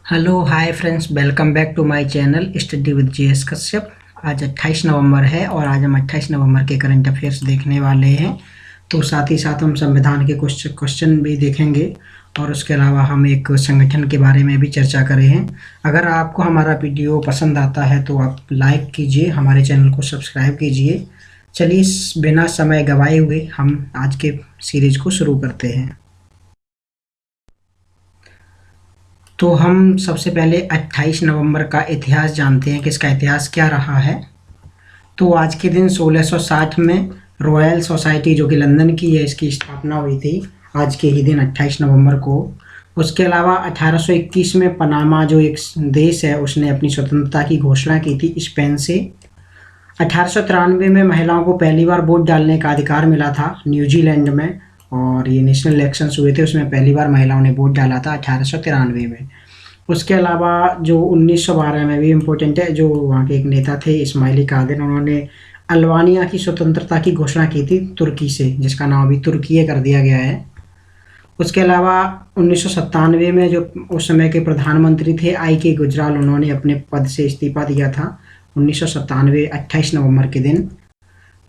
Hello hi friends, welcome back to my channel study with GS Kashyap. आज 28 नवंबर है और आज हम 28 नवंबर के करंट अफेयर्स देखने वाले हैं। तो साथ ही साथ हम संविधान के कुछ क्वेश्चन भी देखेंगे और उसके अलावा हम एक संगठन के बारे में भी चर्चा करें हैं। अगर आपको हमारा वीडियो पसंद आता है तो आप लाइक कीजिए, हमारे चैनल को सब्सक्राइब कीजिए। चलिए बिना समय गवाए हुए हम आज के सीरीज को शुरू करते हैं। तो हम सबसे पहले 28 नवंबर का इतिहास जानते हैं कि इसका इतिहास क्या रहा है। तो आज के दिन 1660 में रॉयल सोसाइटी जो कि लंदन की है, इसकी स्थापना हुई थी आज के ही दिन 28 नवंबर को। उसके अलावा 1821 में पनामा जो एक देश है उसने अपनी स्वतंत्रता की घोषणा की थी स्पेन से। 1893 में महिलाओं को पहली बार वोट डालने का अधिकार मिला था न्यूजीलैंड में, और ये नेशनल इलेक्शंस हुए थे, उसमें पहली बार महिलाओं ने वोट डाला था 1893 में। उसके अलावा जो 1912 में भी इम्पोर्टेंट है, जो वहाँ के एक नेता थे इस्माइली कादिर, उन्होंने अल्बानिया की स्वतंत्रता की घोषणा की थी तुर्की से, जिसका नाम अभी तुर्की कर दिया गया है। उसके अलावा 1997 में जो उस समय के प्रधानमंत्री थे आई के गुजराल, उन्होंने अपने पद से इस्तीफा दिया था 1997 28 नवंबर के दिन।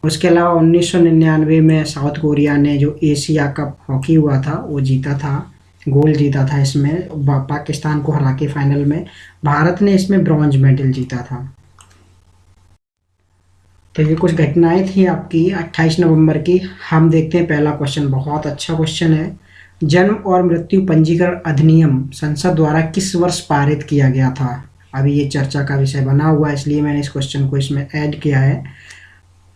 उसके अलावा 1999 में साउथ कोरिया ने जो एशिया कप हॉकी हुआ था वो जीता था, गोल्ड जीता था इसमें, पाकिस्तान को हरा के फाइनल में। भारत ने इसमें ब्रॉन्ज मेडल जीता था। तो ये कुछ घटनाएं थी आपकी 28 नवंबर की। हम देखते हैं पहला क्वेश्चन, बहुत अच्छा क्वेश्चन है। जन्म और मृत्यु पंजीकरण अधिनियम संसद द्वारा किस वर्ष पारित किया गया था? अभी ये चर्चा का विषय बना हुआ है, इसलिए मैंने इस क्वेश्चन को इसमें ऐड किया है।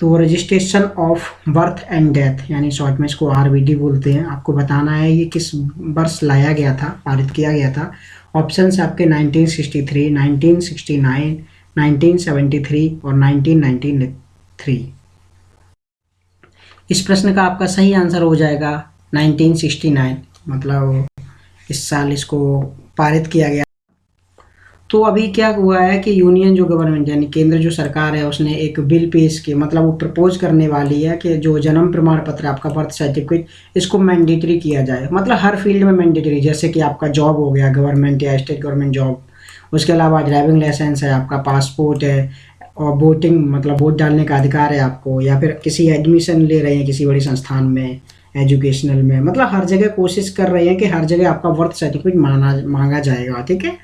तो registration of birth and death, यानी शॉर्ट में इसको आरबीडी बोलते हैं, आपको बताना है ये किस वर्ष लाया गया था, पारित किया गया था। ऑप्शन है आपके 1963, 1969, 1973 और 1993। इस प्रश्न का आपका सही आंसर हो जाएगा 1969, मतलब इस साल इसको पारित किया गया। तो अभी क्या हुआ है कि यूनियन जो गवर्नमेंट यानी केंद्र जो सरकार है उसने एक बिल पेश की, मतलब वो प्रपोज करने वाली है कि जो जन्म प्रमाण पत्र आपका बर्थ सर्टिफिकेट, इसको मैंडेटरी किया जाए, मतलब हर फील्ड में मैंडेटरी, जैसे कि आपका जॉब हो गया गवर्नमेंट या स्टेट गवर्नमेंट जॉब, उसके अलावा ड्राइविंग लाइसेंस है, आपका पासपोर्ट है, और वोटिंग मतलब वोट डालने का अधिकार है आपको, या फिर किसी एडमिशन ले रहे हैं किसी बड़ी संस्थान में एजुकेशनल में, मतलब हर जगह कोशिश कर रहे हैं कि हर जगह आपका बर्थ सर्टिफिकेट मांगा जाएगा। ठीक है,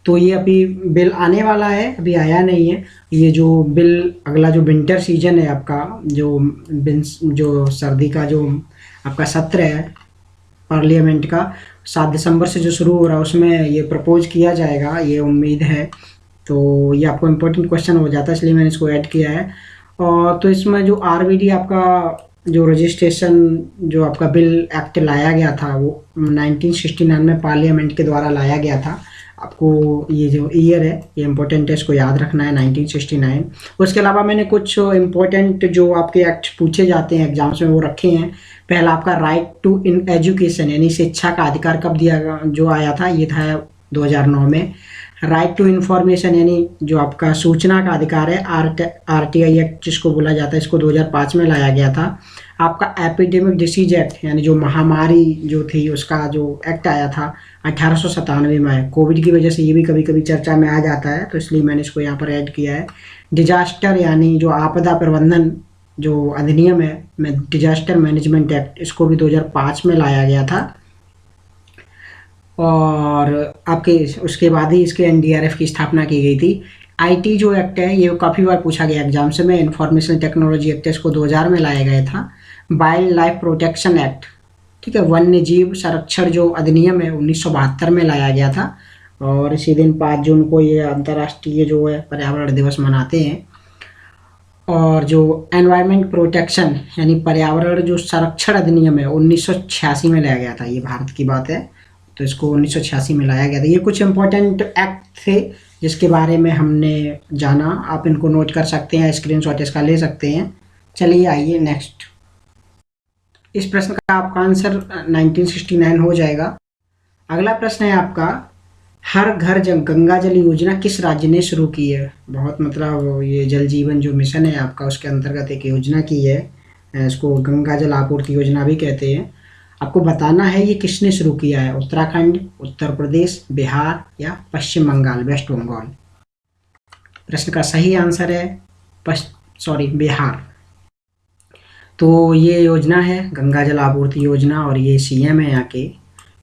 तो ये अभी बिल आने वाला है, अभी आया नहीं है। ये जो बिल अगला जो विंटर सीजन है आपका, जो सर्दी का जो आपका सत्र है पार्लियामेंट का 7 दिसंबर से जो शुरू हो रहा है उसमें ये प्रपोज किया जाएगा, ये उम्मीद है। तो ये आपको इम्पोर्टेंट क्वेश्चन हो जाता है, इसलिए मैंने इसको ऐड किया है। और तो इसमें जो आरबीडी आपका जो रजिस्ट्रेशन जो आपका बिल एक्ट लाया गया था वो 1969 में पार्लियामेंट के द्वारा लाया गया था। आपको ये जो ईयर है ये इम्पोर्टेंट है, इसको याद रखना है 1969। उसके अलावा मैंने कुछ इम्पोर्टेंट जो आपके एक्ट पूछे जाते हैं एग्जाम्स में वो रखे हैं। पहला आपका राइट टू इन एजुकेशन, यानी शिक्षा का अधिकार कब दिया जो आया था, ये था 2009 में। राइट टू इन्फॉर्मेशन, यानी जो आपका सूचना का अधिकार है, आरटीआई एक्ट जिसको बोला जाता है, इसको 2005 में लाया गया था। आपका एपिडेमिक डिसीज एक्ट, यानी जो महामारी जो थी उसका जो एक्ट आया था 1897 में, कोविड की वजह से ये भी कभी कभी चर्चा में आ जाता है, तो इसलिए मैंने इसको यहाँ पर ऐड किया है। डिजास्टर यानी जो आपदा प्रबंधन जो अधिनियम है, डिजास्टर मैनेजमेंट एक्ट, इसको भी 2005 में लाया गया था। और आपके उसके बाद ही इसके एनडीआरएफ की स्थापना की गई थी। आईटी जो एक्ट है ये काफ़ी बार पूछा गया एग्जाम से में, इंफॉर्मेशन टेक्नोलॉजी एक्ट, इसको 2000 में लाया गया था। वाइल्ड लाइफ प्रोटेक्शन एक्ट, ठीक है, वन्य जीव संरक्षण जो अधिनियम है 1972 में लाया गया था, और इसी दिन 5 जून को ये अंतर्राष्ट्रीय जो है पर्यावरण दिवस मनाते हैं। और जो एनवायरनमेंट प्रोटेक्शन यानी पर्यावरण जो संरक्षण अधिनियम है 1986 में लाया गया था, ये भारत की बात है, तो इसको 1986 में लाया गया था। ये कुछ इंपॉर्टेंट एक्ट थे जिसके बारे में हमने जाना, आप इनको नोट कर सकते हैं, स्क्रीनशॉट इसका ले सकते हैं। चलिए आइए नेक्स्ट। इस प्रश्न का आपका आंसर 1969 हो जाएगा। अगला प्रश्न है आपका, हर घर गंगा जल योजना किस राज्य ने शुरू की है? बहुत मतलब ये जल जीवन जो मिशन है आपका उसके अंतर्गत एक योजना की है, इसको गंगा जल आपूर्ति योजना भी कहते हैं। आपको बताना है ये किसने शुरू किया है, उत्तराखंड, उत्तर प्रदेश, बिहार या पश्चिम बंगाल, वेस्ट बंगाल। प्रश्न का सही आंसर है बिहार। तो ये योजना है गंगा जल आपूर्ति योजना, और ये सीएम है यहाँ के,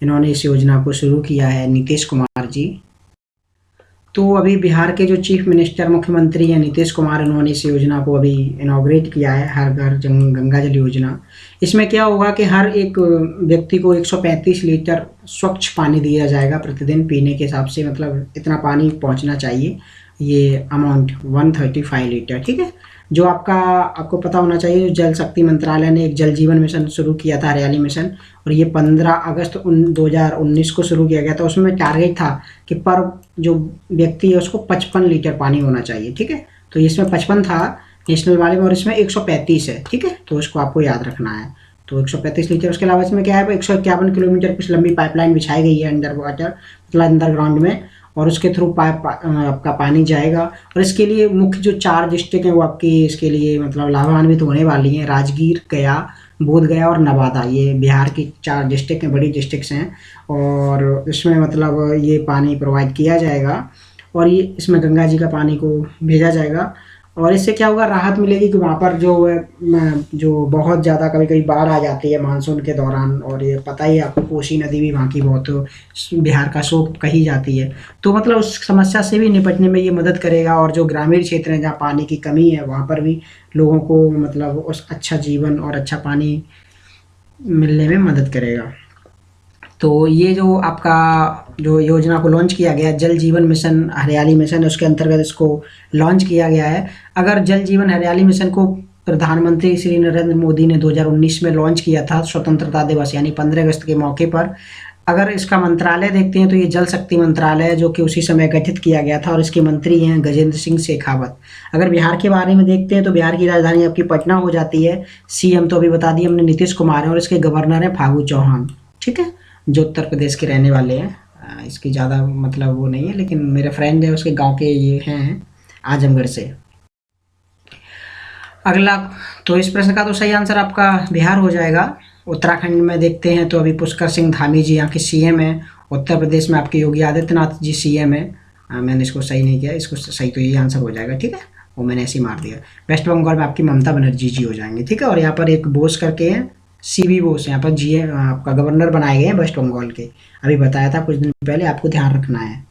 इन्होंने इस योजना को शुरू किया है, नीतीश कुमार जी। तो अभी बिहार के जो चीफ मिनिस्टर मुख्यमंत्री हैं नीतीश कुमार, इन्होंने इस योजना को अभी इनॉग्रेट किया है, हर घर गंगा जल योजना। इसमें क्या होगा कि हर एक व्यक्ति को 135 लीटर स्वच्छ पानी दिया जाएगा प्रतिदिन पीने के हिसाब से, मतलब इतना पानी पहुंचना चाहिए, ये अमाउंट 135 लीटर, ठीक है। जो आपको पता होना चाहिए, जल शक्ति मंत्रालय ने एक जल जीवन मिशन शुरू किया था, हरियाली मिशन, और ये 15 अगस्त 2019 को शुरू किया गया था। उसमें टारगेट था कि पर जो व्यक्ति है उसको 55 लीटर पानी होना चाहिए, ठीक है। तो इसमें 55 था नेशनल वाले में, और इसमें 135 है, ठीक है। तो उसको आपको याद रखना है। तो 135 लीटर। उसके अलावा इसमें क्या है, 151 किलोमीटर कुछ लंबी पाइपलाइन बिछाई गई है अंडर वाटर, मतलब अंडरग्राउंड में, और उसके थ्रू आपका पानी जाएगा। और इसके लिए मुख्य जो 4 डिस्ट्रिक्ट हैं वो आपकी इसके लिए मतलब लाभान्वित होने वाली हैं, राजगीर, गया, बोधगया और नवादा। ये बिहार की 4 डिस्ट्रिक्ट हैं, बड़ी डिस्ट्रिक्ट्स हैं, और इसमें मतलब ये पानी प्रोवाइड किया जाएगा, और ये इसमें गंगा जी का पानी को भेजा जाएगा। और इससे क्या होगा, राहत मिलेगी कि वहाँ पर जो बहुत ज़्यादा कभी कभी बाढ़ आ जाती है मानसून के दौरान, और ये पता ही है आपको, कोसी नदी भी वहाँ की बहुत बिहार का शोक कही जाती है। तो मतलब उस समस्या से भी निपटने में ये मदद करेगा, और जो ग्रामीण क्षेत्र हैं जहाँ पानी की कमी है वहाँ पर भी लोगों को मतलब उस अच्छा जीवन और अच्छा पानी मिलने में मदद करेगा। तो ये जो आपका जो योजना को लॉन्च किया गया, जल जीवन मिशन हरियाली मिशन, उसके अंतर्गत इसको लॉन्च किया गया है। अगर जल जीवन हरियाली मिशन को प्रधानमंत्री श्री नरेंद्र मोदी ने 2019 में लॉन्च किया था, स्वतंत्रता दिवस यानी 15 अगस्त के मौके पर। अगर इसका मंत्रालय देखते हैं तो ये जल शक्ति मंत्रालय है, जो कि उसी समय गठित किया गया था, और इसके मंत्री हैं गजेंद्र सिंह शेखावत। अगर बिहार के बारे में देखते हैं तो बिहार की राजधानी आपकी पटना हो जाती है। सीएम तो अभी बता दिए हमने, नीतीश कुमार है, और इसके गवर्नर हैं फागू चौहान, ठीक है, जो उत्तर प्रदेश के रहने वाले हैं। इसकी ज़्यादा मतलब वो नहीं है, लेकिन मेरे फ्रेंड है उसके गांव के ये हैं आजमगढ़ से। अगला, तो इस प्रश्न का तो सही आंसर आपका बिहार हो जाएगा। उत्तराखंड में देखते हैं तो अभी पुष्कर सिंह धामी जी यहाँ के सीएम हैं। उत्तर प्रदेश में आपके योगी आदित्यनाथ जी सीएम है। मैंने इसको सही नहीं किया, इसको सही तो यही आंसर हो जाएगा, ठीक है, वो मैंने ऐसे ही मार दिया। वेस्ट बंगाल में आपकी ममता बनर्जी जी हो जाएंगे, ठीक है। और यहाँ पर एक बोस करके हैं, सीबी बोस, यहाँ पर जीएम आपका गवर्नर बनाए गए हैं वेस्ट बंगाल के, अभी बताया था कुछ दिन पहले, आपको ध्यान रखना है।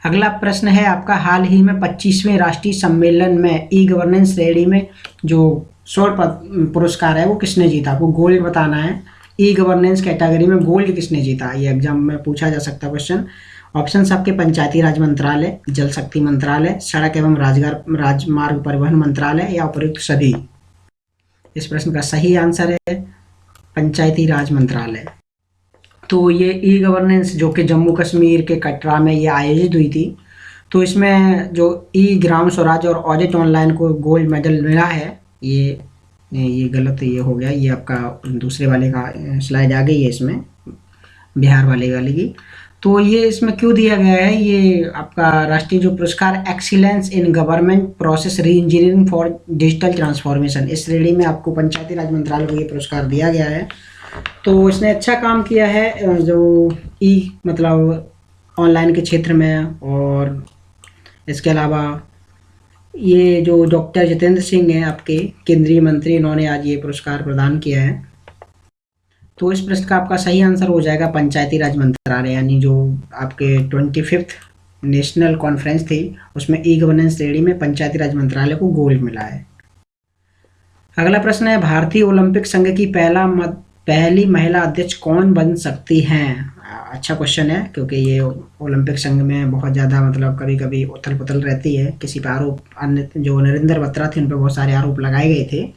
अगला प्रश्न है आपका, हाल ही में 25वें राष्ट्रीय सम्मेलन में ई गवर्नेंस श्रेणी में जो स्वर्ण पुरस्कार है वो किसने जीता? आपको गोल्ड बताना है। ई गवर्नेंस कैटेगरी में गोल्ड किसने जीता? ये एग्जाम में पूछा जा सकता है क्वेश्चन। ऑप्शन आपके पंचायती राज मंत्रालय, जल शक्ति मंत्रालय, सड़क एवं राजमार्ग परिवहन मंत्रालय या उपयुक्त सभी। इस प्रश्न का सही आंसर है पंचायती राज मंत्रालय। तो ये ई गवर्नेंस जो कि जम्मू कश्मीर के कटरा में ये आयोजित हुई थी, तो इसमें जो ई ग्राम स्वराज और ऑडिट ऑनलाइन को गोल्ड मेडल मिला है। ये गलत ये हो गया, ये आपका दूसरे वाले का स्लाइड आ गई है इसमें, बिहार वाले की। तो ये इसमें क्यों दिया गया है, ये आपका राष्ट्रीय जो पुरस्कार एक्सीलेंस इन गवर्नमेंट प्रोसेस री इंजीनियरिंग फॉर डिजिटल ट्रांसफॉर्मेशन, इस श्रेणी में आपको पंचायती राज मंत्रालय को ये पुरस्कार दिया गया है। तो इसने अच्छा काम किया है जो ई मतलब ऑनलाइन के क्षेत्र में। और इसके अलावा ये जो डॉक्टर जितेंद्र सिंह हैं आपके केंद्रीय मंत्री, इन्होंने आज ये पुरस्कार प्रदान किया है। तो इस प्रश्न का आपका सही आंसर हो जाएगा पंचायती राज मंत्रालय, यानी जो आपके 25th नेशनल कॉन्फ्रेंस थी उसमें ई गवर्नेंस श्रेणी में पंचायती राज मंत्रालय को गोल्ड मिला है। अगला प्रश्न है, भारतीय ओलंपिक संघ की पहली महिला अध्यक्ष कौन बन सकती हैं? अच्छा क्वेश्चन है, क्योंकि ये ओलंपिक संघ में बहुत ज़्यादा मतलब कभी कभी उथल पुथल रहती है, किसी पे आरोप, अन्य जो नरेंद्र बत्रा थे उन पर बहुत सारे आरोप लगाए गए थे।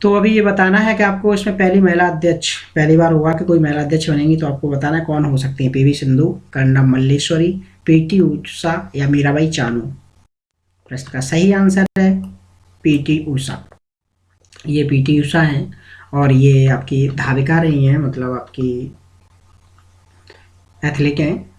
तो अभी ये बताना है कि आपको इसमें पहली महिला अध्यक्ष, पहली बार हुआ कि कोई महिला अध्यक्ष बनेंगी, तो आपको बताना है कौन हो सकती है। पीवी सिंधु, कर्णम मल्लेश्वरी, पीटी उषा या मीराबाई चानू। प्रश्न का सही आंसर है पीटी उषा। ये पीटी उषा हैं, और ये आपकी धाविका रही हैं, मतलब आपकी एथलीट हैं।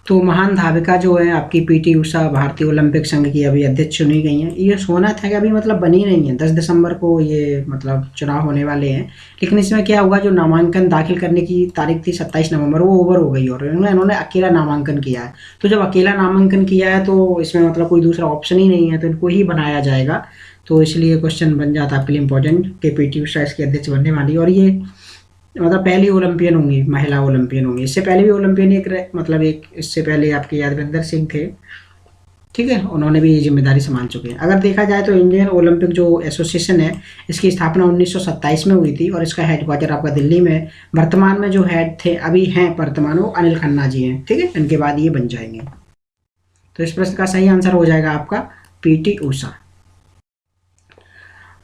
तो महान धाविका जो है आपकी पीटी उषा भारतीय ओलंपिक संघ की अभी अध्यक्ष चुनी गई हैं। ये होना था कि अभी मतलब बनी नहीं है, 10 दिसंबर को ये मतलब चुनाव होने वाले हैं। लेकिन इसमें क्या हुआ, जो नामांकन दाखिल करने की तारीख थी 27 नवंबर, वो ओवर हो गई और इन्होंने अकेला नामांकन किया है। तो जब अकेला नामांकन किया है तो इसमें मतलब कोई दूसरा ऑप्शन ही नहीं है, तो इनको ही बनाया जाएगा। तो इसलिए क्वेश्चन बन जाता है आपके लिए इंपॉर्टेंट कि पीटी उषा इसकी अध्यक्ष बनने वाली, और ये मतलब पहली ओलंपियन होंगी, महिला ओलंपियन होंगी। इससे पहले भी ओलंपियन मतलब एक इससे पहले आपके यादविंदर सिंह थे, ठीक है, उन्होंने भी ये जिम्मेदारी संभाल चुके हैं। अगर देखा जाए तो इंडियन ओलंपिक जो एसोसिएशन है, इसकी स्थापना 1927 में हुई थी और इसका हेडक्वार्टर आपका दिल्ली में है। वर्तमान में जो हेड थे अभी हैं वर्तमान, वो अनिल खन्ना जी हैं, ठीक है, इनके बाद ये बन जाएंगे। तो इस प्रश्न का सही आंसर हो जाएगा आपका पीटी उषा।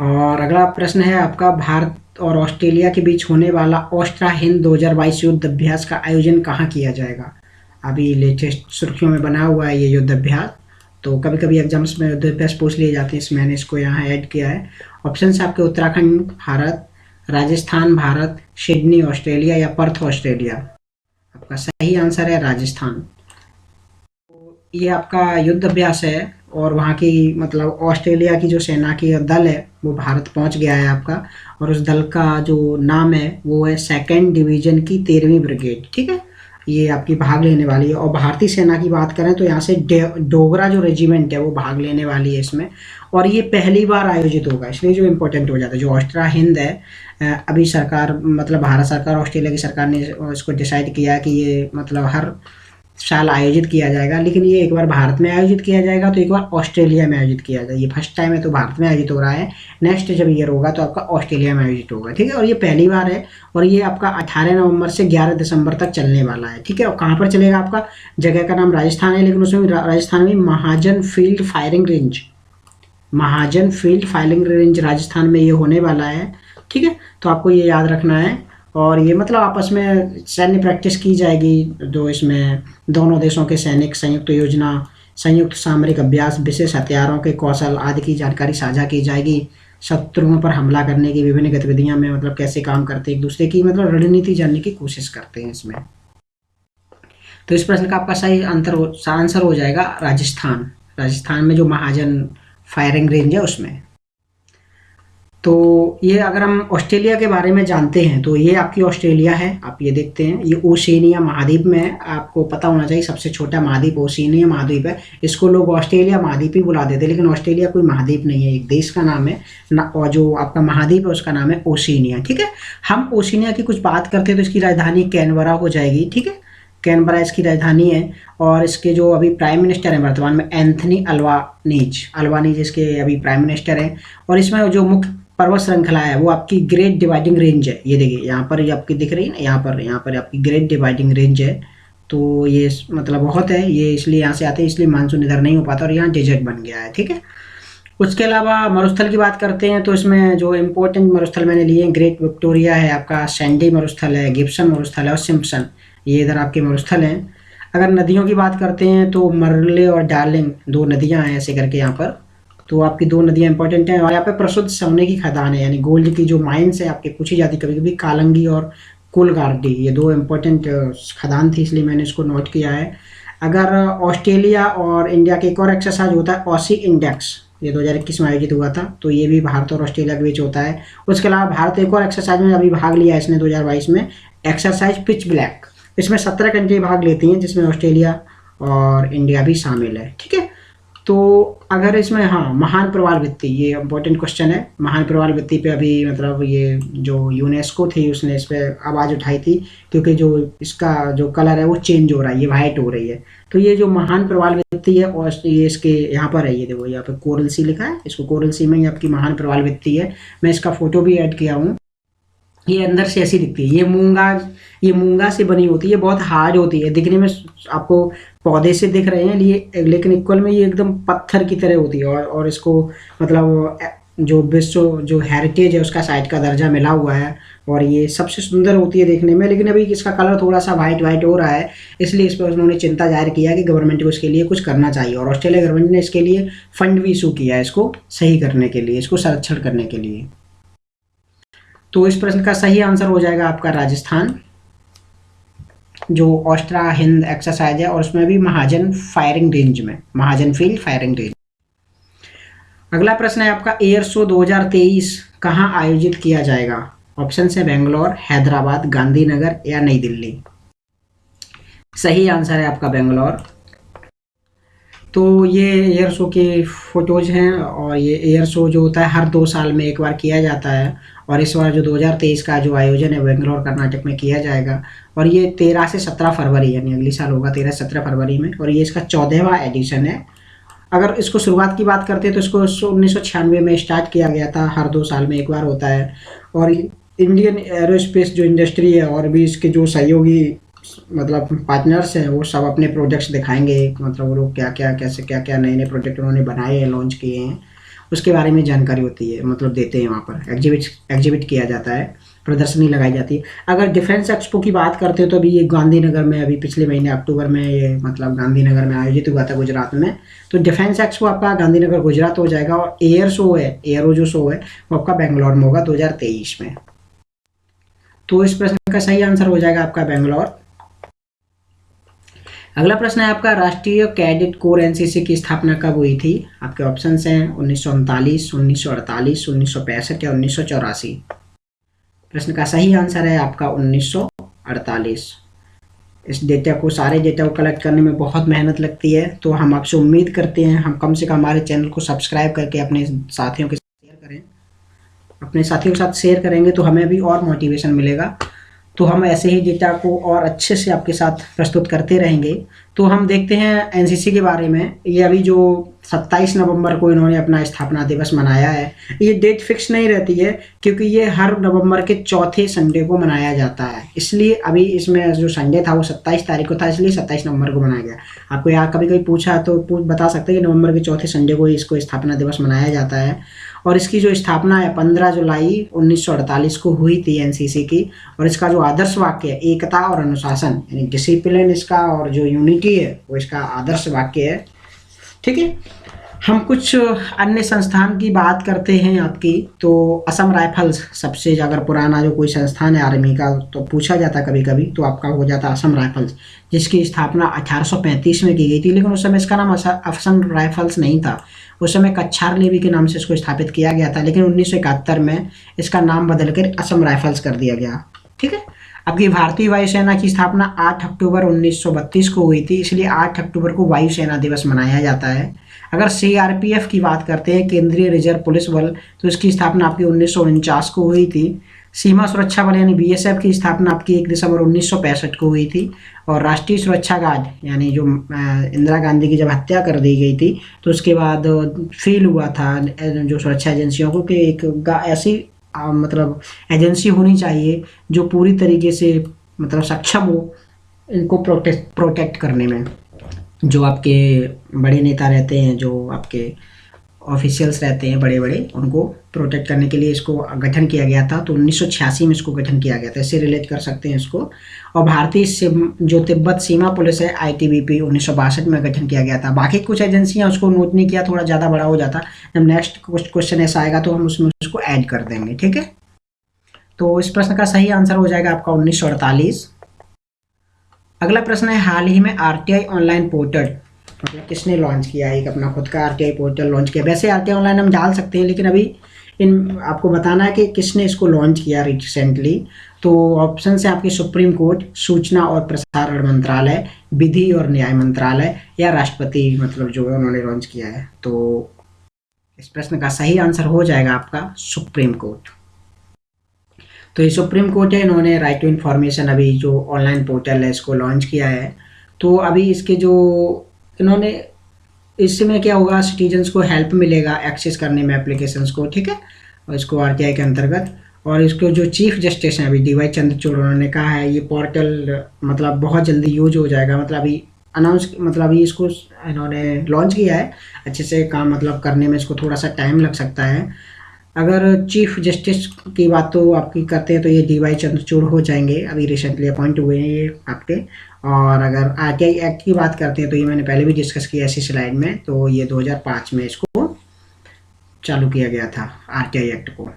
और अगला प्रश्न है आपका, भारत और ऑस्ट्रेलिया के बीच होने वाला ऑस्ट्रा हिंद 2022 युद्ध अभ्यास का आयोजन कहाँ किया जाएगा? अभी लेटेस्ट सुर्खियों में बना हुआ है ये युद्ध अभ्यास। तो कभी कभी एग्जाम्स में युद्ध अभ्यास पूछ लिए जाते हैं, इसमें मैंने इसको यहाँ ऐड किया है। ऑप्शन है आपके उत्तराखंड भारत, राजस्थान भारत, सिडनी ऑस्ट्रेलिया या पर्थ ऑस्ट्रेलिया। आपका सही आंसर है राजस्थान। ये आपका युद्ध अभ्यास है और वहाँ की मतलब ऑस्ट्रेलिया की जो सेना की दल है वो भारत पहुँच गया है आपका, और उस दल का जो नाम है वो है 2nd डिवीजन की 13वीं ब्रिगेड, ठीक है। ये आपकी भाग लेने वाली है। और भारतीय सेना की बात करें तो यहाँ से डोगरा जो रेजिमेंट है वो भाग लेने वाली है इसमें, और ये पहली बार आयोजित होगा, इसलिए जो इम्पोर्टेंट हो जाता है। जो ऑस्ट्रा हिंद है, अभी सरकार मतलब भारत सरकार ऑस्ट्रेलिया की सरकार ने इसको डिसाइड किया कि ये मतलब हर साल आयोजित किया जाएगा, लेकिन ये एक बार भारत में आयोजित किया जाएगा तो एक बार ऑस्ट्रेलिया में आयोजित किया जाएगा। ये फर्स्ट टाइम है तो भारत में आयोजित हो रहा है, नेक्स्ट जब ईयर होगा तो आपका ऑस्ट्रेलिया में आयोजित होगा, ठीक है। और ये पहली बार है और ये आपका 18 नवंबर से 11 दिसंबर तक चलने वाला है, ठीक है। और कहाँ पर चलेगा? आपका जगह का नाम राजस्थान है, लेकिन उसमें राजस्थान में महाजन फील्ड फायरिंग रेंज, महाजन फील्ड फायरिंग रेंज राजस्थान में ये होने वाला है, ठीक है। तो आपको ये याद रखना है। और ये मतलब आपस में सैन्य प्रैक्टिस की जाएगी, जो इसमें दोनों देशों के सैनिक संयुक्त योजना, संयुक्त सामरिक अभ्यास, विशेष हथियारों के कौशल आदि की जानकारी साझा की जाएगी। शत्रुओं पर हमला करने की विभिन्न गतिविधियों में मतलब कैसे काम करते हैं, एक दूसरे की मतलब रणनीति जानने की कोशिश करते हैं इसमें। तो इस प्रश्न का आपका सही आंसर हो जाएगा राजस्थान। राजस्थान में जो महाजन फायरिंग रेंज है उसमें। तो ये अगर हम ऑस्ट्रेलिया के बारे में जानते हैं तो ये आपकी ऑस्ट्रेलिया है, आप ये देखते हैं, ये ओशिनिया महाद्वीप में है। आपको पता होना चाहिए सबसे छोटा महाद्वीप ओशिनिया महाद्वीप है। इसको लोग ऑस्ट्रेलिया महाद्वीप ही बुला देते हैं, लेकिन ऑस्ट्रेलिया कोई महाद्वीप नहीं है, एक देश का नाम है ना, और जो आपका महाद्वीप है उसका नाम है ओशिनिया, ठीक है। हम ओशिनिया की कुछ बात करते हैं तो इसकी राजधानी कैनबरा हो जाएगी, ठीक है। कैनबरा इसकी राजधानी है और इसके जो अभी प्राइम मिनिस्टर हैं वर्तमान में एंथनी अल्बानीज इसके अभी प्राइम मिनिस्टर हैं। और इसमें जो मुख्य पर्वत श्रृंखला है वो आपकी ग्रेट डिवाइडिंग रेंज है। ये देखिए यहाँ पर ये आपकी दिख रही है ना, यहाँ पर आपकी ग्रेट डिवाइडिंग रेंज है। तो ये मतलब बहुत है, ये इसलिए यहाँ से आते हैं, इसलिए मानसून इधर नहीं हो पाता और यहाँ डेजर्ट बन गया है, ठीक है। उसके अलावा मरुस्थल की बात करते हैं तो इसमें जो इम्पोर्टेंट मरुस्थल मैंने लिए हैं, ग्रेट विक्टोरिया है आपका, सैंडी मरुस्थल है, गिब्सन मरुस्थल है और सिम्पसन, ये इधर आपके मरुस्थल हैं। अगर नदियों की बात करते हैं तो मरले और डार्लिंग 2 नदियाँ हैं ऐसे करके यहाँ पर, तो आपकी 2 नदियाँ इंपॉर्टेंट हैं। और यहाँ पे प्रसिद्ध सोने की खदान है, यानी गोल्ड की जो माइंस है आपके पूछी जाती कभी कभी, कालंगी और कुलगार्डी, ये 2 इम्पोर्टेंट खदान थी, इसलिए मैंने इसको नोट किया है। अगर ऑस्ट्रेलिया और इंडिया के एक और एक्सरसाइज होता है ऑसी इंडेक्स, ये 2021 में आयोजित हुआ था, तो ये भी भारत और ऑस्ट्रेलिया के बीच होता है। उसके अलावा भारत एक और एक्सरसाइज में अभी भाग लिया है इसने 2022 में, एक्सरसाइज पिच ब्लैक। इसमें 17 कंट्री भाग लेती हैं जिसमें ऑस्ट्रेलिया और इंडिया भी शामिल है, ठीक है। तो अगर इसमें हाँ महान प्रवाल भित्ति, ये इम्पोर्टेंट क्वेश्चन है। महान प्रवाल भित्ति पे अभी मतलब ये जो यूनेस्को थी उसने इस पर आवाज़ उठाई थी, क्योंकि जो इसका जो कलर है वो चेंज हो रहा है, ये वाइट हो रही है। तो ये जो महान प्रवाल भित्ति है और ये इसके यहाँ पर है, ये देखो यहाँ पे कोरल सी लिखा है, इसको कोरल सी में ही आपकी महान प्रवाल भित्ति है। मैं इसका फोटो भी ऐड किया हूँ। ये अंदर से ऐसी दिखती है, ये मूंगा से बनी होती है, बहुत हार्ड होती है, दिखने में आपको पौधे से दिख रहे हैं लेकिन इक्वल में ये एकदम पत्थर की तरह होती है। और इसको मतलब जो विश्व जो हेरिटेज है उसका साइट का दर्जा मिला हुआ है और ये सबसे सुंदर होती है देखने में। लेकिन अभी इसका कलर थोड़ा सा वाइट हो रहा है, इसलिए इस पर उन्होंने चिंता जाहिर किया कि गवर्नमेंट को इसके लिए कुछ करना चाहिए, और ऑस्ट्रेलिया गवर्नमेंट ने इसके लिए फंड भी इशू किया है इसको सही करने के लिए, इसको संरक्षण करने के लिए। तो इस प्रश्न का सही आंसर हो जाएगा आपका राजस्थान। जो ऑस्ट्रा हिंद एक्सरसाइज है, और उसमें भी महाजन फायरिंग रेंज में, महाजन फील्ड फायरिंग रेंज। अगला प्रश्न है आपका, एयर शो 2023 कहाँ आयोजित किया जाएगा? ऑप्शन है बेंगलोर, हैदराबाद, गांधीनगर या नई दिल्ली। सही आंसर है आपका बेंगलोर। तो ये एयर शो के फोटोज हैं, और ये एयर शो जो होता है हर 2 साल में एक बार किया जाता है, और इस बार जो 2023 का जो आयोजन है बेंगलोर कर्नाटक में किया जाएगा, और ये 13 से 17 फरवरी यानी अगली साल होगा 13 से 17 फरवरी में, और ये इसका 14वां एडिशन है। अगर इसको शुरुआत की बात करते हैं तो इसको 1996 में स्टार्ट किया गया था, हर 2 साल में एक बार होता है। और इंडियन एरोस्पेस जो इंडस्ट्री है और भी इसके जो सहयोगी मतलब पार्टनर्स हैं, वो सब अपने प्रोजेक्ट्स दिखाएंगे, मतलब वो लोग क्या क्या कैसे क्या क्या नए नए प्रोजेक्ट उन्होंने बनाए हैं, लॉन्च किए हैं, उसके बारे में जानकारी होती है, मतलब देते हैं। वहाँ पर एग्जिबिट किया जाता है, प्रदर्शनी लगाई जाती है। अगर डिफेंस एक्सपो की बात करते हैं तो अभी ये गांधीनगर में, अभी पिछले महीने अक्टूबर में ये मतलब गांधीनगर में आयोजित हुआ था, गुजरात में। तो डिफेंस एक्सपो आपका गांधीनगर गुजरात हो जाएगा, और एयर शो है, एयरो जो शो है वो आपका बेंगलोर में होगा 2023 में। तो इस प्रश्न का सही आंसर हो जाएगा आपका बेंगलोर। अगला प्रश्न है आपका, राष्ट्रीय कैडेट कोर एनसीसी की स्थापना कब हुई थी? आपके ऑप्शंस हैं 1939, 1948, 1965 या 1984। प्रश्न का सही आंसर है आपका 1948। इस डेटा को, सारे डेटा को कलेक्ट करने में बहुत मेहनत लगती है, तो हम आपसे उम्मीद करते हैं हम कम से कम हमारे चैनल को सब्सक्राइब करके अपने साथियों के साथ शेयर करें। अपने साथियों के साथ शेयर करेंगे तो हमें भी और मोटिवेशन मिलेगा, तो हम ऐसे ही डेटा को और अच्छे से आपके साथ प्रस्तुत करते रहेंगे। तो हम देखते हैं एनसीसी के बारे में। ये अभी जो 27 नवंबर को इन्होंने अपना स्थापना दिवस मनाया है, ये डेट फिक्स नहीं रहती है क्योंकि ये हर नवंबर के चौथे संडे को मनाया जाता है, इसलिए अभी इसमें जो संडे था वो 27 तारीख को था, इसलिए 27 नवंबर को मनाया गया। आपको यहाँ कभी कभी पूछा तो बता सकते हैं कि नवंबर के चौथे संडे को इसको स्थापना दिवस मनाया जाता है। और इसकी जो स्थापना है 15 जुलाई 1948 को हुई थी एनसीसी की, और इसका जो आदर्श वाक्य है एकता और अनुशासन, यानी डिसिप्लिन इसका, और जो यूनिटी है वो इसका आदर्श वाक्य है। ठीक है, हम कुछ अन्य संस्थान की बात करते हैं आपकी। तो असम राइफल्स सबसे अगर पुराना जो कोई संस्थान है आर्मी का तो पूछा जाता कभी कभी, तो आपका हो जाता असम राइफल्स, जिसकी स्थापना 1835 में की गई थी, लेकिन उस समय इसका नाम असम राइफल्स नहीं था, उस समय कच्छार लेवी के नाम से इसको स्थापित किया गया था, लेकिन 1971 में इसका नाम बदलकर असम राइफल्स कर दिया गया। ठीक है, आपकी भारतीय वायुसेना की स्थापना 8 अक्टूबर 1932 को हुई थी, इसलिए 8 अक्टूबर को वायुसेना दिवस मनाया जाता है। अगर सीआरपीएफ की बात करते हैं, केंद्रीय रिजर्व पुलिस बल, तो इसकी स्थापना आपकी 1949 को हुई थी। सीमा सुरक्षा बल यानी बीएसएफ की स्थापना आपकी 1 दिसंबर 1965 को हुई थी। और राष्ट्रीय सुरक्षा गार्ड यानी जो इंदिरा गांधी की जब हत्या कर दी गई थी तो उसके बाद फील हुआ था जो सुरक्षा एजेंसियों को कि एक ऐसी मतलब एजेंसी होनी चाहिए जो पूरी तरीके से मतलब सक्षम हो इनको प्रोटेक्ट करने में। जो आपके बड़े नेता रहते हैं, जो आपके ऑफिशियल्स रहते हैं बड़े बड़े, उनको प्रोटेक्ट करने के लिए इसको गठन किया गया था। तो 1986 में इसको गठन किया गया था, इससे रिलेट कर सकते हैं इसको। और भारतीय जो तिब्बत सीमा पुलिस है आईटीबीपी 1962 में गठन किया गया था। बाकी कुछ एजेंसियां उसको नोट नहीं किया, थोड़ा ज़्यादा बड़ा हो जाता। जब नेक्स्ट क्वेश्चन ऐसा आएगा तो हम उसमें उसको ऐड कर देंगे। ठीक है, तो इस प्रश्न का सही आंसर हो जाएगा आपका 1948। अगला प्रश्न है, हाल ही में आरटीआई ऑनलाइन पोर्टल मतलब किसने लॉन्च किया? एक अपना खुद का आरटीआई पोर्टल लॉन्च किया। वैसे आरटीआई ऑनलाइन हम डाल सकते हैं, लेकिन अभी इन आपको बताना है कि किसने इसको लॉन्च किया रिसेंटली। तो ऑप्शन है आपके सुप्रीम कोर्ट, सूचना और प्रसारण मंत्रालय, विधि और न्याय मंत्रालय या राष्ट्रपति मतलब जो है उन्होंने लॉन्च किया है। तो इस प्रश्न का सही आंसर हो जाएगा आपका सुप्रीम कोर्ट। तो ये सुप्रीम कोर्ट है, इन्होंने राइट टू इन्फॉर्मेशन अभी जो ऑनलाइन पोर्टल है इसको लॉन्च किया है। तो अभी इसके जो इन्होंने इसमें क्या होगा, सिटीजन्स को हेल्प मिलेगा एक्सेस करने में एप्लीकेशंस को। ठीक है, और इसको आरटीआई के अंतर्गत। और इसको जो चीफ जस्टिस हैं अभी डीवाई चंद्रचूड़, उन्होंने कहा है ये पोर्टल मतलब बहुत जल्दी यूज हो जाएगा। मतलब अभी अनाउंस मतलब अभी इसको इन्होंने लॉन्च किया है, अच्छे से काम मतलब करने में इसको थोड़ा सा टाइम लग सकता है। अगर चीफ जस्टिस की बात तो आपकी करते हैं तो ये डीवाई चंद्रचूड़ हो जाएंगे, अभी रिसेंटली अपॉइंट हुए हैं ये आपके। और अगर आरटीआई एक्ट की बात करते हैं तो ये मैंने पहले भी डिस्कस किया ऐसी स्लाइड में, तो ये 2005 में इसको चालू किया गया था आरटीआई एक्ट को।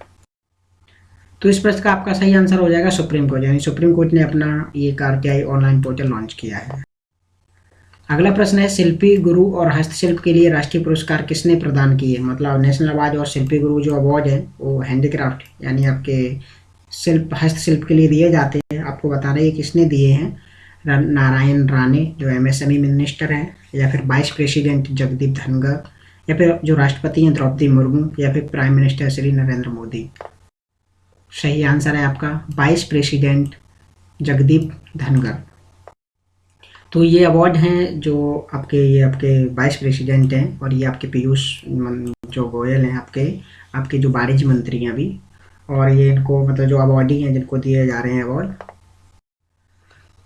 तो इस प्रश्न का आपका सही आंसर हो जाएगा सुप्रीम कोर्ट, यानी सुप्रीम कोर्ट ने अपना ये आरटीआई ऑनलाइन पोर्टल लॉन्च किया है। अगला प्रश्न है शिल्पी गुरु और हस्तशिल्प के लिए राष्ट्रीय पुरस्कार किसने प्रदान किए। मतलब नेशनल अवार्ड और शिल्पी गुरु जो अवार्ड है वो हैंडीक्राफ्ट यानी आपके शिल्प हस्तशिल्प के लिए दिए जाते हैं। आपको बताना है किसने दिए हैं। नारायण राणे जो एमएसएमई मिनिस्टर हैं, या फिर वाइस प्रेसिडेंट जगदीप धनखड़, या फिर जो राष्ट्रपति हैं द्रौपदी मुर्मू, या फिर प्राइम मिनिस्टर श्री नरेंद्र मोदी। सही आंसर है आपका वाइस प्रेसिडेंट जगदीप धनखड़। तो ये अवार्ड हैं जो आपके वाइस प्रेसिडेंट हैं, और ये आपके पीयूष जो गोयल हैं आपके जो वाणिज्य मंत्री हैं अभी, और ये इनको मतलब जो अवार्डी हैं जिनको दिए जा रहे हैं अवार्ड।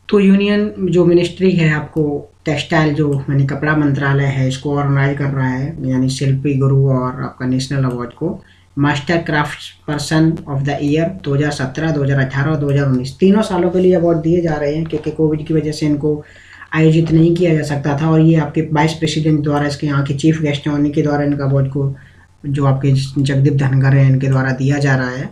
तो यूनियन जो मिनिस्ट्री है आपको टेक्सटाइल जो यानी कपड़ा मंत्रालय है इसको ऑर्गेनाइज कर रहा है, यानी शिल्पी गुरु और आपका नेशनल अवार्ड को master craft person of the year 2017, 2018 और 2019 तीनों सालों के लिए अवार्ड दिए जा रहे हैं, क्योंकि कोविड की वजह से इनको आयोजित नहीं किया जा सकता था, और ये आपके वाइस प्रेसिडेंट द्वारा इसके यहाँ के चीफ गेस्ट हैं उन्हीं के द्वारा इनका अवार्ड को जो आपके जगदीप धनखड़ हैं इनके द्वारा दिया जा रहा है।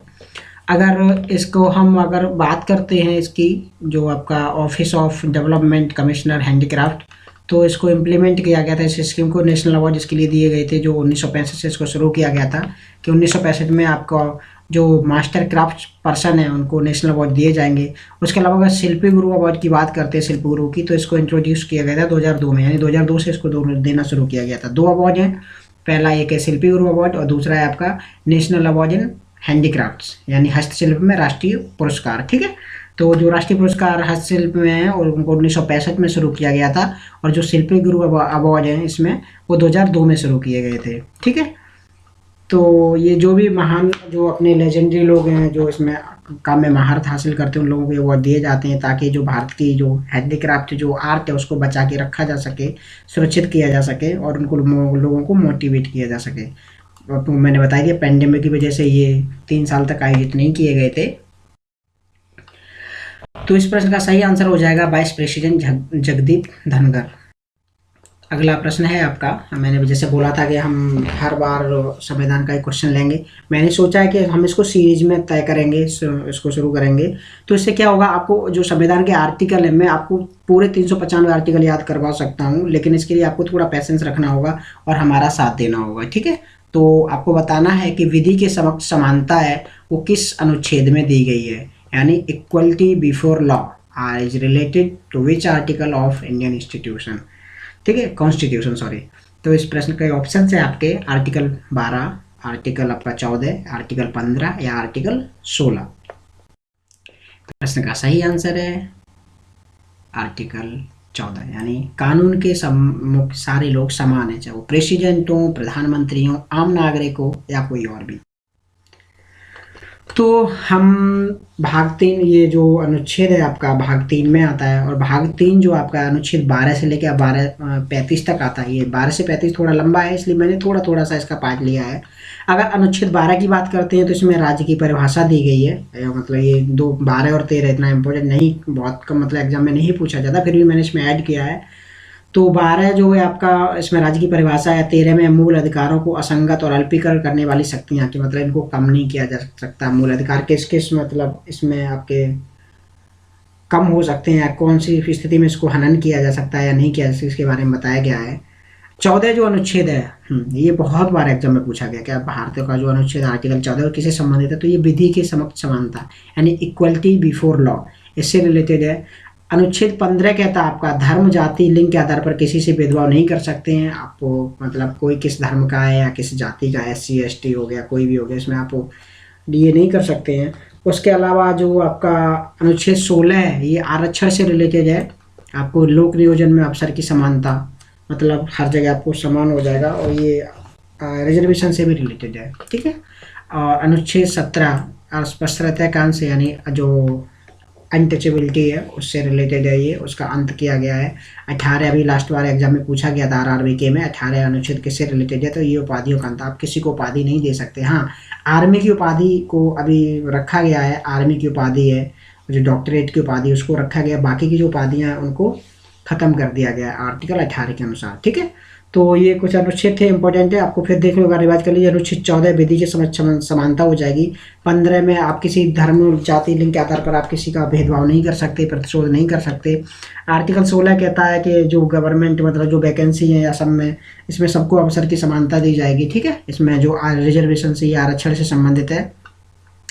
अगर इसको हम अगर बात करते हैं इसकी जो आपका office of development commissioner handicraft, तो इसको इम्प्लीमेंट किया गया था इस स्कीम को। नेशनल अवार्ड इसके लिए दिए गए थे जो 1965 से इसको शुरू किया गया था, कि 1965 में आपका जो मास्टर क्राफ्ट पर्सन है उनको नेशनल अवार्ड दिए जाएंगे। उसके अलावा अगर शिल्पी गुरु अवार्ड की बात करते हैं शिल्पी गुरु की, तो इसको इंट्रोड्यूस किया गया था 2002 में, यानी 2002 से इसको देना शुरू किया गया था। 2 अवार्ड हैं, पहला एक है शिल्पी गुरु अवार्ड और दूसरा है आपका नेशनल अवार्ड इन हैंडीक्राफ्ट्स यानी हस्तशिल्प में राष्ट्रीय पुरस्कार। ठीक है, तो जो राष्ट्रीय पुरस्कार हस्तशिल्प में है और उनको 1965 में शुरू किया गया था, और जो शिल्पी गुरु अवार्ड है इसमें वो 2002 में शुरू किए गए थे। ठीक है, तो ये जो भी महान जो अपने लेजेंडरी लोग हैं जो इसमें काम में महारत हासिल करते हैं उन लोगों को अवार्ड दिए जाते हैं, ताकि जो भारत की जो हैंडीक्राफ्ट जो आर्ट है उसको बचा के रखा जा सके, सुरक्षित किया जा सके, और उनको लोगों को मोटिवेट किया जा सके। तो मैंने बताया कि पेंडेमिक की वजह से ये 3 साल तक आयोजित नहीं किए गए थे। तो इस प्रश्न का सही आंसर हो जाएगा वाइस प्रेसिडेंट जगदीप धनखड़। अगला प्रश्न है आपका, मैंने जैसे बोला था कि हम हर बार संविधान का एक क्वेश्चन लेंगे। मैंने सोचा है कि हम इसको सीरीज में तय करेंगे, इसको शुरू करेंगे। तो इससे क्या होगा, आपको जो संविधान के आर्टिकल है मैं आपको पूरे 395 आर्टिकल याद करवा सकता हूँ, लेकिन इसके लिए आपको थोड़ा पैसेंस रखना होगा और हमारा साथ देना होगा। ठीक है, तो आपको बताना है कि विधि के समक्ष समानता है वो किस अनुच्छेद में दी गई है, यानी equality before law is related to which article of Indian institution. ठीक है, कॉन्स्टिट्यूशन सॉरी। तो इस प्रश्न के ऑप्शन है आपके आर्टिकल 12, आर्टिकल आपका 14, आर्टिकल 15 या आर्टिकल 16। प्रश्न का सही आंसर है आर्टिकल 14, यानी कानून के सारे लोग समान है, चाहे वो प्रेसिडेंट हो, प्रधानमंत्री हो, आम नागरिक हो या कोई और भी। तो हम भाग 3 ये जो अनुच्छेद है आपका भाग 3 में आता है, और भाग 3 जो आपका अनुच्छेद 12 से लेकर 35 तक आता है। ये 12 से 35 थोड़ा लंबा है, इसलिए मैंने थोड़ा सा इसका पार्ट लिया है। अगर अनुच्छेद 12 की बात करते हैं तो इसमें राज्य की परिभाषा दी गई है। मतलब ये 12 और 13 इतना इम्पोर्टेंट नहीं, बहुत कम मतलब एग्जाम में नहीं पूछा जाता, फिर भी मैंने इसमें ऐड किया है। तो 12 जो है आपका इसमें राज्य की परिभाषा है। 13 में मूल अधिकारों को असंगत और अल्पीकरण करने वाली शक्तियाँ की, मतलब इनको कम नहीं किया जा सकता। मूल अधिकार किस किस मतलब इसमें आपके कम हो सकते हैं, कौन सी स्थिति में इसको हनन किया जा सकता है या नहीं किया जा सकता, इसके बारे में बताया गया है। 14 जो अनुच्छेद है ये बहुत बार एग्जाम में पूछा गया, क्या भारत का जो अनुच्छेद आर्टिकल 14 किससे संबंधित है, तो ये विधि के समक्ष समानता यानी इक्वलिटी बिफोर लॉ, इससे रिलेटेड है। अनुच्छेद 15 कहता है आपका धर्म, जाति, लिंग के आधार पर किसी से भेदभाव नहीं कर सकते हैं। आपको मतलब कोई किस धर्म का है या किस जाति का, SC ST हो गया, कोई भी हो गया, इसमें आप ये नहीं कर सकते हैं। उसके अलावा जो आपका अनुच्छेद 16 है ये आरक्षण से रिलेटेड है। आपको लोक नियोजन में अवसर की समानता, मतलब हर जगह आपको समान हो जाएगा, और ये रिजर्वेशन से भी रिलेटेड है। ठीक है, और अनुच्छेद 17 अस्पष्टता कांड से यानी जो अनटचेबिलिटी है उससे रिलेटेड है, ये उसका अंत किया गया है। 18 अभी लास्ट बार एग्जाम में पूछा गया था RRBK में, 18 अनुच्छेद किससे रिलेटेड है, तो ये उपाधियों का अंत। आप किसी को उपाधि नहीं दे सकते। हाँ, आर्मी की उपाधि को अभी रखा गया है, आर्मी की उपाधि है जो डॉक्टरेट की उपाधि उसको रखा गया, बाकी की जो उपाधियाँ हैं उनको ख़त्म कर दिया गया है आर्टिकल 18 के अनुसार। ठीक है, तो ये कुछ अनुच्छेद थे, इंपॉर्टेंट है, आपको फिर देखने होगा, रिवाइज कर लीजिए। अनुच्छेद 14 विधि के समझ समानता हो जाएगी। 15 में आप किसी धर्म, जाति, लिंग के आधार पर आप किसी का भेदभाव नहीं कर सकते, प्रतिशोध नहीं कर सकते। आर्टिकल 16 कहता है कि जो गवर्नमेंट मतलब जो वैकेंसी है या सब में, इसमें सबको अवसर की समानता दी जाएगी, ठीक है। इसमें जो रिजर्वेशन से या आरक्षण से संबंधित है,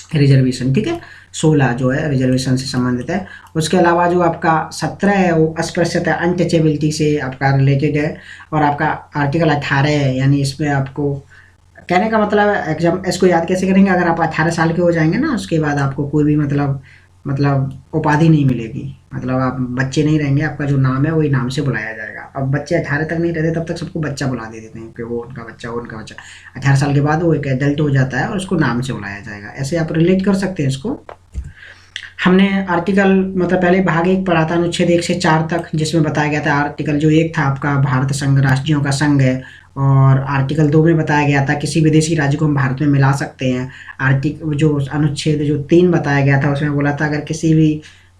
रिजर्वेशन, ठीक है, 16 जो है रिजर्वेशन से संबंधित है। उसके अलावा जो आपका 17 है वो अस्पृश्यता, अनटचेबिलिटी से आपका रिलेटेड है। और आपका आर्टिकल 18 है, यानी इसमें आपको कहने का मतलब एग्जाम इसको याद कैसे करेंगे, अगर आप 18 साल के हो जाएंगे ना, उसके बाद आपको कोई भी मतलब उपाधि नहीं मिलेगी, मतलब आप बच्चे नहीं रहेंगे, आपका जो नाम है वही नाम से बुलाया जाएगा। अब बच्चे 18 तक नहीं रहते, तब तक सबको बच्चा बुला दे देते हैं कि वो उनका बच्चा, वो उनका बच्चा। 18 साल के बाद वो एक एडल्ट हो जाता है और उसको नाम से बुलाया जाएगा। ऐसे आप रिलेट कर सकते हैं इसको। हमने आर्टिकल मतलब पहले भाग 1 पढ़ा था, अनुच्छेद 1 से 4 तक, जिसमें बताया गया था आर्टिकल जो 1 था आपका भारत संघ, राज्यों का संघ है। और आर्टिकल 2 में बताया गया था किसी विदेशी राज्य को हम भारत में मिला सकते हैं। जो अनुच्छेद जो 3 बताया गया था, उसमें बोला था अगर किसी भी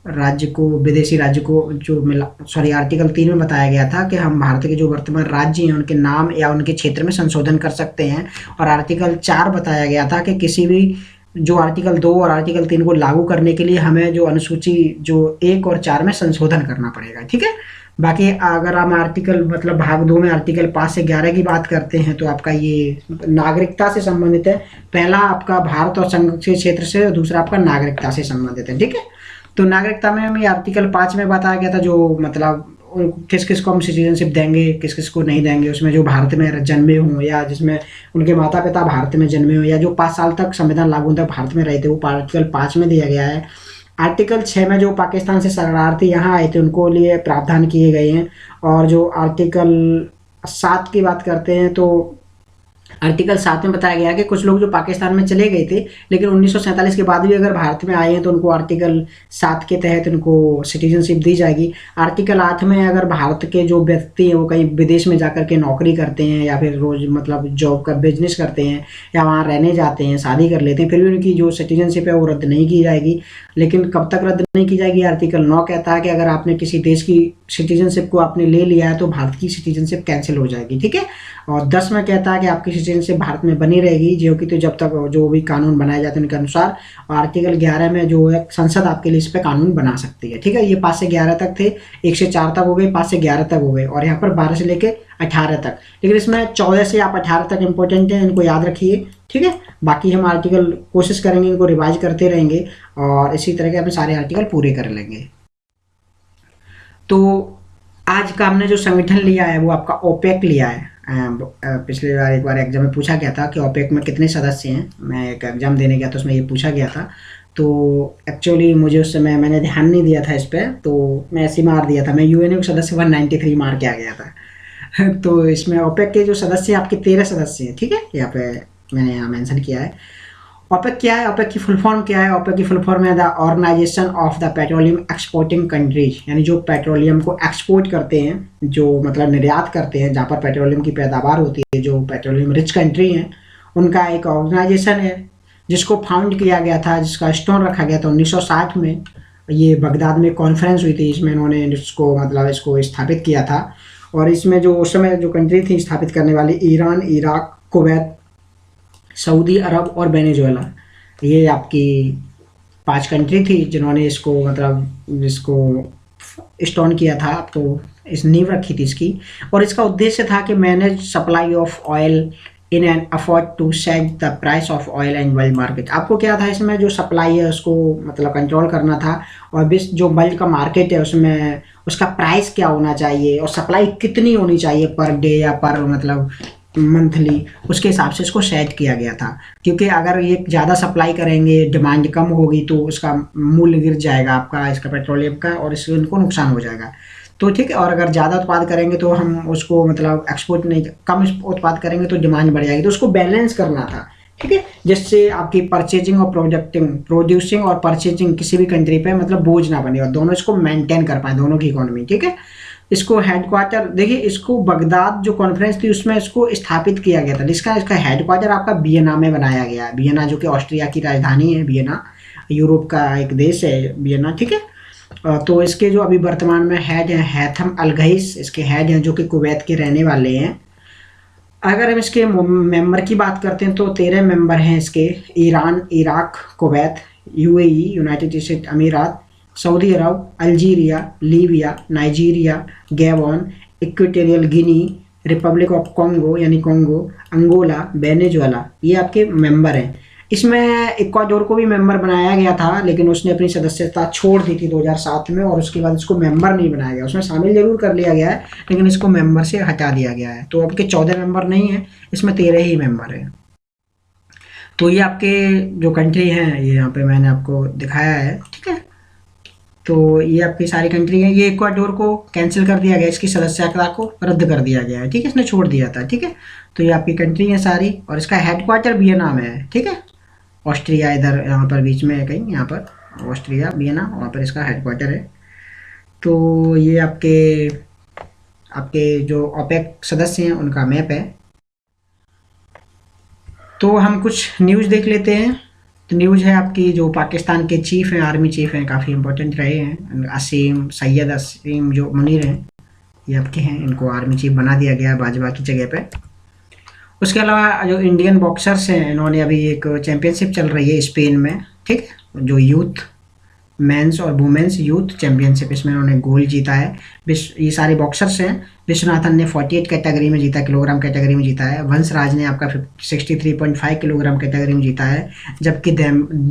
राज्य को, विदेशी राज्य को जो मिला, सॉरी, आर्टिकल 3 में बताया गया था कि हम भारत के जो वर्तमान राज्य हैं उनके नाम या उनके क्षेत्र में संशोधन कर सकते हैं। और आर्टिकल 4 बताया गया था कि किसी भी, जो आर्टिकल 2 और आर्टिकल 3 को लागू करने के लिए हमें जो अनुसूची जो 1 और 4 में संशोधन करना पड़ेगा, ठीक है। बाकी अगर हम आर्टिकल मतलब भाग 2 में आर्टिकल 5 से 11 की बात करते हैं, तो आपका ये नागरिकता से संबंधित है। पहला आपका भारत और संघ के क्षेत्र से, और दूसरा आपका नागरिकता से संबंधित है, ठीक है। तो नागरिकता में भी आर्टिकल 5 में बताया गया था जो मतलब किस किस को हम सिटीजनशिप देंगे, किस किस को नहीं देंगे। उसमें जो भारत में जन्मे हों या जिसमें उनके माता पिता भारत में जन्मे हों या जो 5 साल तक संविधान लागू तक भारत में रहे थे, वो आर्टिकल 5 में दिया गया है। आर्टिकल 6 में जो पाकिस्तान से शरणार्थी यहाँ आए थे उनको लिए प्रावधान किए गए हैं। और जो आर्टिकल 7 की बात करते हैं, तो आर्टिकल 7 में बताया गया कि कुछ लोग जो पाकिस्तान में चले गए थे लेकिन 1947 के बाद भी अगर भारत में आए हैं तो उनको आर्टिकल 7 के तहत उनको सिटीजनशिप दी जाएगी। आर्टिकल 8 में अगर भारत के जो व्यक्ति हैं वो कहीं विदेश में जाकर के नौकरी करते हैं या फिर रोज मतलब जॉब का बिजनेस करते हैं या वहाँ रहने जाते हैं, शादी कर लेते हैं, फिर भी उनकी जो सिटीजनशिप है वो रद्द नहीं की जाएगी। लेकिन कब तक रद्द नहीं की जाएगी, आर्टिकल 9 कहता है कि अगर आपने किसी देश की सिटीजनशिप को आपने ले लिया है तो भारत की सिटीजनशिप कैंसिल हो जाएगी, ठीक है। और 10 में कहता है कि आपकी सिटीजनशिप भारत में बनी रहेगी जो कि तो जब तक जो भी कानून बनाए जाते हैं उनके अनुसार। और आर्टिकल 11 में जो है संसद आपके लिए इस पे कानून बना सकती है, ठीक है। ये 5 से 11 तक थे, 1 से 4 तक हो गए, 5 से 11 तक हो गए, और यहाँ पर 12 से लेके 18 तक। लेकिन इसमें 14 से आप 18 तक इंपॉर्टेंट है, इनको याद रखिए, ठीक है। बाकी हम आर्टिकल कोशिश करेंगे इनको रिवाइज करते रहेंगे और इसी तरह के अपने सारे आर्टिकल पूरे कर लेंगे। तो आज का हमने जो संगठन लिया है वो आपका ओपेक लिया है। पिछले बार एक बार एग्जाम में पूछा गया था कि ओपेक में कितने सदस्य हैं। मैं एक एग्जाम देने गया तो उसमें ये पूछा गया था, तो एक्चुअली मुझे उस समय मैंने ध्यान नहीं दिया था इस पर, तो मैं ऐसे मार दिया था। मैं यूएनओ के सदस्य 193 मार के आ गया था। तो इसमें ओपेक के जो सदस्य आपके 13 सदस्य हैं, ठीक है। यहाँ पे मैंने यहाँ मेंशन किया है। ओपेक क्या है, ओपेक की फुल फॉर्म क्या है? ओपेक की फुल फॉर्म है the organization of the petroleum exporting countries, यानी जो पेट्रोलियम को एक्सपोर्ट करते हैं, जो मतलब निर्यात करते हैं, जहाँ पर पेट्रोलियम की पैदावार होती है, जो पेट्रोलियम रिच कंट्री हैं, उनका एक ऑर्गेनाइजेशन है जिसको फाउंड किया गया था, जिसका स्टोन रखा गया था 1960 में। ये बगदाद में कॉन्फ्रेंस हुई थी, इसमें इन्होंने इसको स्थापित किया था। और इसमें जो उस समय जो कंट्री थी स्थापित करने वाली, ईरान, इराक, कुवैत, सऊदी अरब और वेनेजुएला, ये आपकी 5 कंट्री थी जिन्होंने इसको मतलब इसको स्टोन किया था, आपको इस नींव रखी थी इसकी। और इसका उद्देश्य था कि manage supply of oil in an effort to set the price of oil and world market. आपको क्या था इसमें, जो सप्लाई है उसको मतलब कंट्रोल करना था, और जो वर्ल्ड का मार्केट है उसमें उसका प्राइस क्या होना चाहिए और सप्लाई कितनी होनी चाहिए पर डे या पर मतलब मंथली, उसके हिसाब से इसको सेट किया गया था। क्योंकि अगर ये ज़्यादा सप्लाई करेंगे, डिमांड कम होगी तो उसका मूल्य गिर जाएगा आपका, इसका पेट्रोलियम का, और इससे उनको नुकसान हो जाएगा। तो ठीक है, और अगर ज़्यादा उत्पाद करेंगे तो हम उसको मतलब एक्सपोर्ट नहीं, कम उत्पाद करेंगे तो डिमांड बढ़ जाएगी, तो उसको बैलेंस करना था, ठीक है। जिससे आपकी परचेजिंग और प्रोड्यूसिंग और परचेजिंग किसी भी कंट्री पे मतलब बोझ ना बने और दोनों इसको मेंटेन कर पाए, दोनों की इकोनॉमी, ठीक है। इसको हेडक्वार्टर देखिए, इसको बगदाद जो कॉन्फ्रेंस थी उसमें इसको स्थापित किया गया था, जिसका इसका हेडक्वार्टर आपका वियना में बनाया गया है। वियना जो कि ऑस्ट्रिया की राजधानी है, वियना यूरोप का एक देश है वियना, ठीक है। तो इसके जो अभी वर्तमान में हेड हैं हैथम अलगईस, इसके हेड हैं जो कि कुवैत के रहने वाले हैं। अगर हम इसके मेंबर की बात करते हैं तो 13 मेंबर हैं इसके। Iran, Iraq, Kuwait, UAE, United State Emirates, Saudi Arab, Algeria, Libya, Nigeria, Gabon, Equatorial Guinea, Republic of Congo यानी कॉन्गो, अंगोला, वेनेजुएला, ये आपके मेंबर हैं। इसमें इक्वाडोर को भी मेंबर बनाया गया था, लेकिन उसने अपनी सदस्यता छोड़ दी थी 2007 में, और उसके बाद इसको मेंबर नहीं बनाया गया। उसमें शामिल जरूर कर लिया गया है, लेकिन इसको मेंबर से हटा दिया गया है। तो आपके 14 मेंबर नहीं है, इसमें 13 ही मेंबर है। तो ये आपके जो कंट्री हैं, ये यहाँ पे मैंने आपको दिखाया है, ठीक है। तो ये आपकी सारी कंट्री है। ये इक्वाडोर को कैंसिल कर दिया गया, इसकी सदस्यता को रद्द कर दिया गया है, ठीक है, इसने छोड़ दिया था, ठीक है। तो ये आपकी कंट्री है सारी, और इसका हेडक्वार्टर वियना में है, ठीक है। ऑस्ट्रिया इधर यहाँ पर बीच में है कहीं, यहाँ पर ऑस्ट्रिया वियना, वहाँ पर इसका हेडक्वार्टर है। तो ये आपके आपके जो ओपेक सदस्य हैं उनका मैप है। तो हम कुछ न्यूज़ देख लेते हैं। तो न्यूज़ है आपकी, जो पाकिस्तान के चीफ हैं, आर्मी चीफ हैं, काफ़ी इंपॉर्टेंट रहे हैं, सैयद असीम जो मुनीर हैं, ये आपके हैं, इनको आर्मी चीफ बना दिया गया बाजवा की जगह पे। उसके अलावा जो इंडियन बॉक्सर्स हैं, इन्होंने अभी एक चैम्पियनशिप चल रही है स्पेन में, ठीक है, जो यूथ मेंस और वुमेन्स यूथ चैम्पियनशिप, इसमें उन्होंने गोल्ड जीता है। ये सारे बॉक्सर्स हैं। विश्वनाथन ने 48 कैटेगरी में जीता, किलोग्राम कैटेगरी में जीता है। वंशराज ने आपका 63.5 किलोग्राम कैटेगरी में जीता है। जबकि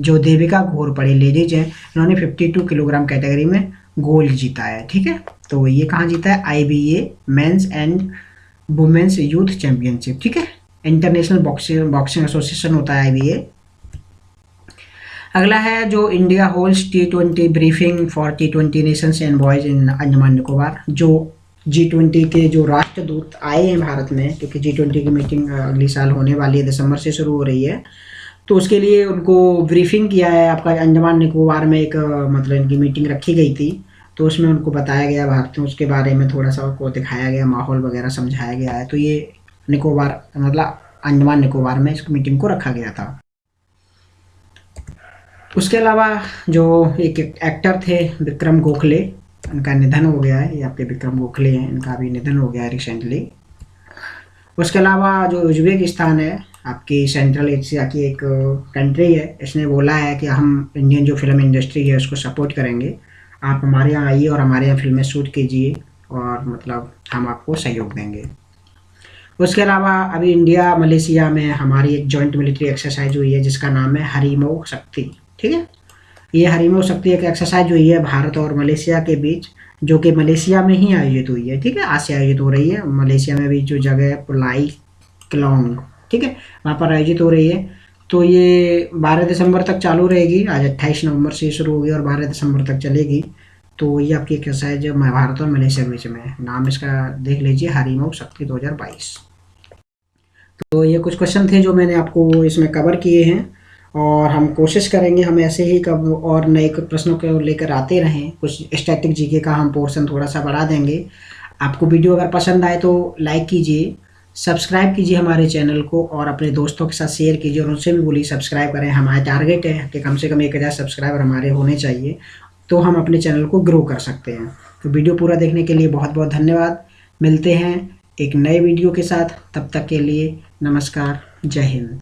जो देविका घोरपड़े लेडीज हैं, इन्होंने 52 किलोग्राम कैटेगरी में गोल्ड जीता है, ठीक है। तो ये कहाँ जीता है? IBA men's and women's youth championship, ठीक है। इंटरनेशनल बॉक्सिंग एसोसिएशन होता है IBA। अगला है जो India holds T20 briefing for T20 Nations and boys in Andaman Nicobar. जो G20 के जो राष्ट्रदूत आए हैं भारत में, क्योंकि G20 की मीटिंग अगली साल होने वाली है, दिसंबर से शुरू हो रही है, तो उसके लिए उनको ब्रीफिंग किया है। आपका अंडमान निकोबार में एक मतलब इनकी मीटिंग रखी गई थी, तो उसमें उनको बताया गया भारतीयों उसके बारे में, थोड़ा सा उनको दिखाया गया, माहौल वगैरह समझाया गया है। तो ये निकोबार मतलब अंडमान निकोबार में इस मीटिंग को रखा गया था। उसके अलावा जो एक एक्टर थे विक्रम गोखले, उनका निधन हो गया है। ये आपके विक्रम गोखले हैं, इनका भी निधन हो गया है रिसेंटली। उसके अलावा जो उज्बेकिस्तान है, आपकी सेंट्रल एशिया की एक कंट्री है, इसने बोला है कि हम इंडियन जो फिल्म इंडस्ट्री है उसको सपोर्ट करेंगे, आप हमारे यहाँ आइए और हमारे यहाँ फिल्में शूट कीजिए, और मतलब हम आपको सहयोग देंगे। उसके अलावा अभी इंडिया मलेशिया में हमारी एक जॉइंट मिलिट्री एक्सरसाइज हुई है, जिसका नाम है हरिमो शक्ति, ठीक है। ये हरिमो शक्ति एक एक्सरसाइज हुई है भारत और मलेशिया के बीच, जो कि मलेशिया में ही आयोजित हुई है, ठीक है। आज से आयोजित हो रही है मलेशिया में भी, जो जगह है पुलाई क्लोंग, ठीक है, वहाँ पर आयोजित हो रही है। तो ये 12 दिसंबर तक चालू रहेगी। आज 28 नवंबर से शुरू होगी और 12 दिसंबर तक चलेगी। तो ये आपकी एक्सरसाइज भारत और मलेशिया के बीच में, नाम इसका देख लीजिए, हरिमो शक्ति 2022। तो ये कुछ क्वेश्चन थे जो मैंने आपको इसमें कवर किए हैं, और हम कोशिश करेंगे हम ऐसे ही कब और नए प्रश्नों को लेकर आते रहें। कुछ स्टैटिक जीके का हम पोर्शन थोड़ा सा बढ़ा देंगे। आपको वीडियो अगर पसंद आए तो लाइक कीजिए, सब्सक्राइब कीजिए हमारे चैनल को, और अपने दोस्तों के साथ शेयर कीजिए, और उनसे भी बोलिए सब्सक्राइब करें। हमारा टारगेट है कि कम से कम 1000 सब्सक्राइबर हमारे होने चाहिए, तो हम अपने चैनल को ग्रो कर सकते हैं। तो वीडियो पूरा देखने के लिए बहुत बहुत धन्यवाद। मिलते हैं एक नए वीडियो के साथ, तब तक के लिए नमस्कार, जय हिंद।